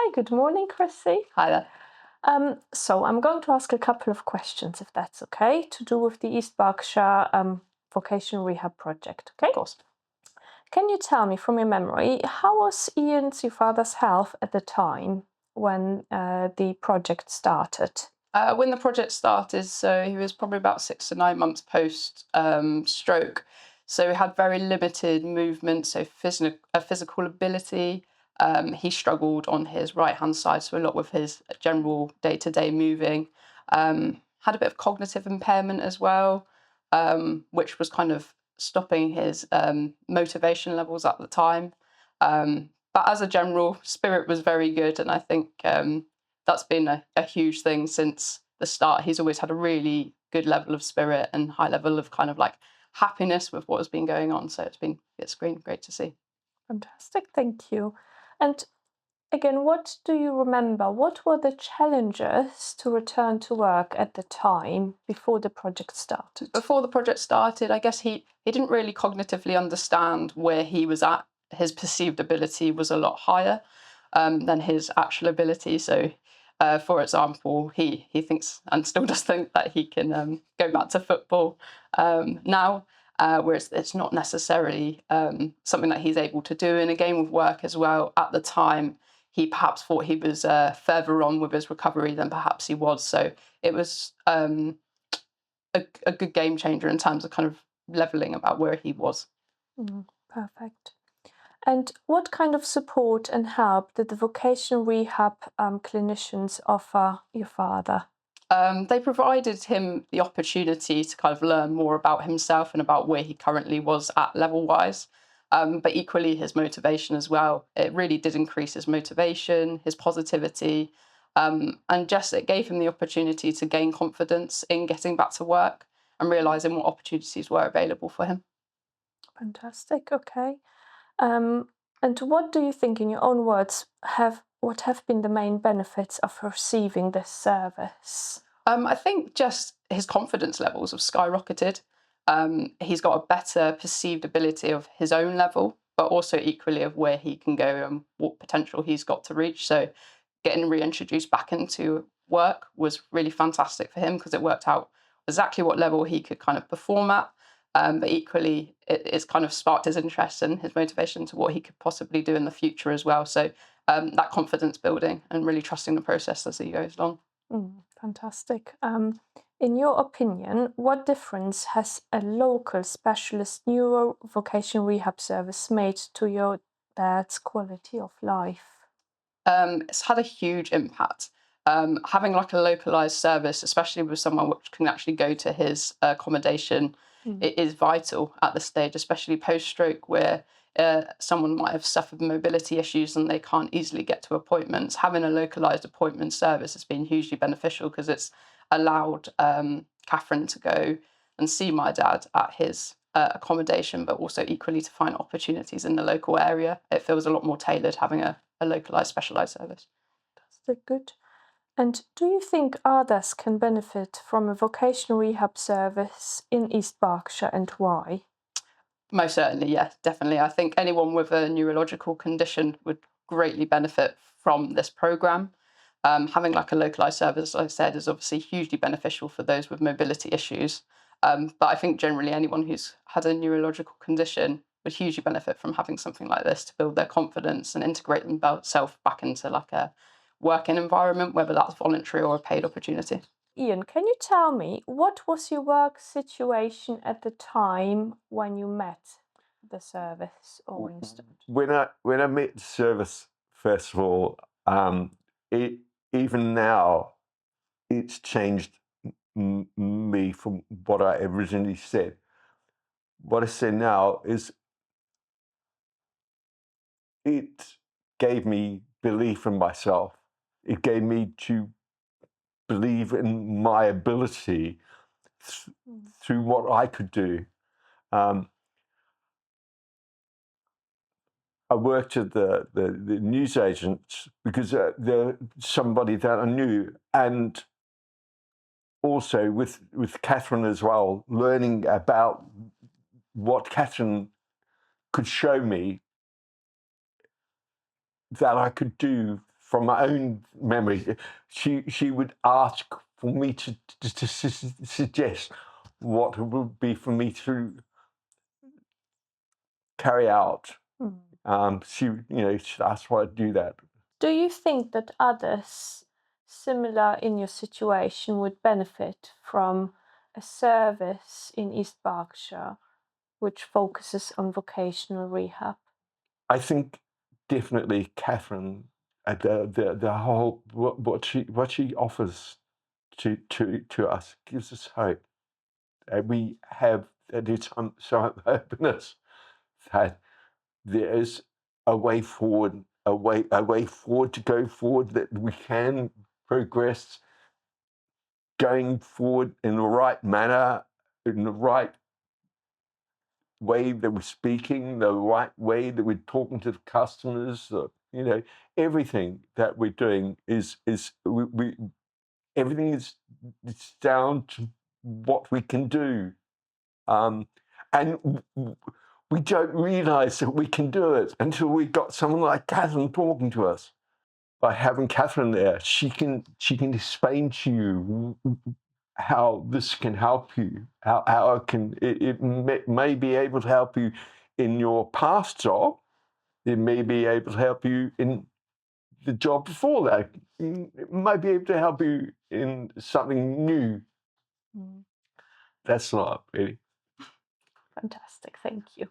Hi, good morning, Chrissy. Hi there. So I'm going to ask a couple of questions, if that's okay, to do with the East Berkshire vocational rehab project, okay? Of course. Can you tell me from your memory, how was Ian's, your father's health at the time when the project started? When the project started, so he was probably about 6 to 9 months post stroke. So he had very limited movement, so physical ability. He struggled on his right-hand side, so a lot with his general day-to-day moving. Had a bit of cognitive impairment as well, which was kind of stopping his motivation levels at the time. But as a general, spirit was very good, and I think that's been a huge thing since the start. He's always had a really good level of spirit and high level of kind of like happiness with what has been going on. So it's been great to see. Fantastic, thank you. And again, what do you remember? What were the challenges to return to work at the time before the project started? Before the project started, I guess he didn't really cognitively understand where he was at. His perceived ability was a lot higher than his actual ability. So, for example, he thinks and still does think that he can go back to football now, whereas it's not necessarily something that he's able to do. And again, with work as well, at the time, he perhaps thought he was further on with his recovery than perhaps he was. So it was a good game changer in terms of kind of leveling about where he was. Perfect. And what kind of support and help did the vocational rehab clinicians offer your father? They provided him the opportunity to kind of learn more about himself and about where he currently was at level-wise. But equally his motivation as well. It really did increase his motivation, his positivity, and just it gave him the opportunity to gain confidence in getting back to work and realising what opportunities were available for him. Fantastic, okay. And what do you think, in your own words, what have been the main benefits of receiving this service? I think just his confidence levels have skyrocketed. He's got a better perceived ability of his own level, but also equally of where he can go and what potential he's got to reach. So getting reintroduced back into work was really fantastic for him because it worked out exactly what level he could kind of perform at. But equally, it's kind of sparked his interest and his motivation to what he could possibly do in the future as well. So that confidence building and really trusting the process as he goes along. Fantastic. In your opinion, what difference has a local specialist neuro vocational rehab service made to your dad's quality of life? It's had a huge impact. Having like a localized service, especially with someone which can actually go to his accommodation, it is vital at this stage, especially post-stroke, where someone might have suffered mobility issues and they can't easily get to appointments. Having a localized appointment service has been hugely beneficial because it's allowed Catherine to go and see my dad at his accommodation, but also equally to find opportunities in the local area. It feels a lot more tailored having a localized, specialized service. That's good. And do you think others can benefit from a vocational rehab service in East Berkshire, and why? Most certainly, yes, definitely. I think anyone with a neurological condition would greatly benefit from this program. Having like a localized service, as I said, is obviously hugely beneficial for those with mobility issues. But I think generally anyone who's had a neurological condition would hugely benefit from having something like this to build their confidence and integrate themselves back into like a working environment, whether that's voluntary or a paid opportunity. Ian, can you tell me, what was your work situation at the time when you met the service or instead? When I met the service, first of all, even now, it's changed me from what I originally said. What I say now is it gave me belief in myself. It gave me to believe in my ability through what I could do. I worked at the newsagents because they're somebody that I knew, and also with Catherine as well, learning about what Catherine could show me that I could do from my own memory, she would ask for me to suggest what it would be for me to carry out. She'd ask why I'd do that. Do you think that others similar in your situation would benefit from a service in East Berkshire which focuses on vocational rehab? I think definitely Catherine, the whole what she offers to us gives us hope. We have some openness that there is a way forward, a way forward to go forward, that we can progress going forward in the right manner, in the right way that we're speaking, the right way that we're talking to the customers. Everything that we're doing is everything is down to what we can do, and we don't realize that we can do it until we've got someone like Catherine talking to us. By having Catherine there, she can explain to you how this can help you, how it may be able to help you in your past job. It may be able to help you in the job before that. It might be able to help you in something new. That's not really. Fantastic, thank you.